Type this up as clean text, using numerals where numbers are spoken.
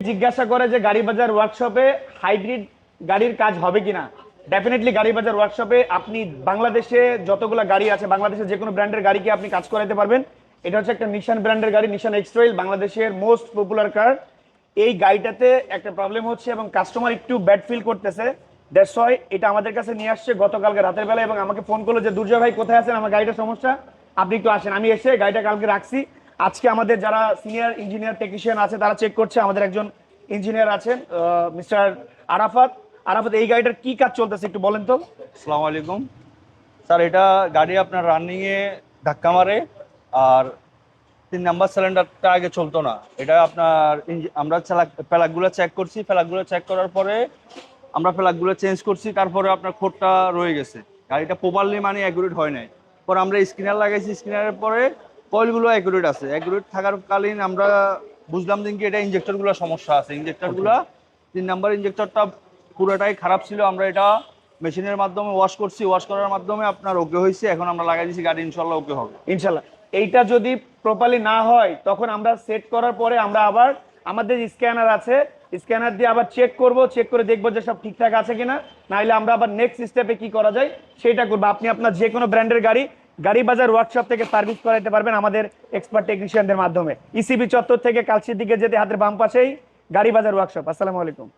জিজ্ঞাসা করে যে গাড়ি বাজার ওয়ার্কশপে হাইব্রিড গাড়ির কাজ হবে কিনা। ডেফিনেটলি গাড়ি বাজার ওয়ার্কশপে আপনি বাংলাদেশে যতগুলো গাড়ি আছে, বাংলাদেশের যে কোনো ব্র্যান্ডের গাড়িকে আপনি কাজ করাতে পারবেন। এটা হচ্ছে একটা নিশান ব্র্যান্ডের গাড়ি, নিশান এক্সট্রেল, বাংলাদেশের মোস্ট পপুলার কার। এই গাড়িটাতে একটা প্রবলেম হচ্ছে এবং কাস্টমার একটু ব্যাড ফিল করতেছে। দ্যাটস ওয়াই এটা আমাদের কাছে নিয়ে আসছে গতকালকে রাতের বেলা এবং আমাকে ফোন করলো যে দুর্জয় ভাই কোথায় আছেন, আমার গাড়িটার সমস্যা, আপনি একটু আসেন। আমি এসে গাড়িটা কালকে রাখছি। আজকে আমাদের যারা সিনিয়র ইঞ্জিনিয়ার টেকনিশিয়ান আছে তারা চেক করছে। আমাদের একজন ইঞ্জিনিয়ার আছেন মিস্টার আরাফাত। আরাফাত, এই গাড়িটার কি কাজ চলতেছে একটু বলেন তো। আসসালামু আলাইকুম স্যার। এটা গাড়ি আপনার রানিংয়ে ধাক্কা মারে, আর 3 নাম্বার সিলিন্ডারটা আগে চলতো না। এটা আপনার আমরা ফ্ল্যাগগুলো চেক করছি, ফ্ল্যাগগুলো চেক করার পরে আমরা ফ্ল্যাগগুলো চেঞ্জ করছি, তারপরে আপনার খোঁটটা রয়ে গেছে। গাড়িটা প্রপারলি মানে অ্যাকুরেট হয় নাই। পরে আমরা স্ক্যানার লাগাইছি, স্ক্যানারের পরে কয়েলগুলো অ্যাকুরেট আছে। অ্যাকুরেট থাকার কালীন আমরা বুঝলাম যে এটা ইঞ্জেক্টরগুলো সমস্যা আছে। ইঞ্জেক্টরগুলো 3 নাম্বার ইঞ্জেক্টরটা পুরোটাই খারাপ ছিল। আমরা এটা মেশিনের মাধ্যমে ওয়াশ করছি, ওয়াশ করার মাধ্যমে আপনার ওকে হয়েছে। এখন আমরা লাগাই দিয়েছি, গাড়ি ইনশাল্লাহ ওকে হবে। ইনশাল্লাহ। এইটা যদি প্রপারলি না হয় তখন আমরা সেট করার পরে আমরা আবার আমাদের স্ক্যানার আছে, স্ক্যানার দিয়ে আবার চেক করব, চেক করে দেখবো যে সব ঠিকঠাক আছে কিনা। নাহলে আমরা আবার নেক্সট স্টেপে কি করা যায় সেটা করবো। আপনি আপনার যে কোনো ব্র্যান্ডের গাড়ি গাড়ি বাজার ওয়ার্কশপ থেকে সার্ভিস করাতে পারবেন আমাদের এক্সপার্ট টেকনিশিয়ানদের মাধ্যমে। ইসিবি চত্বর থেকে কালচির দিকে যেতে হাতের বাম পাশেই গাড়ি বাজার ওয়ার্কশপ। আসসালামু আলাইকুম।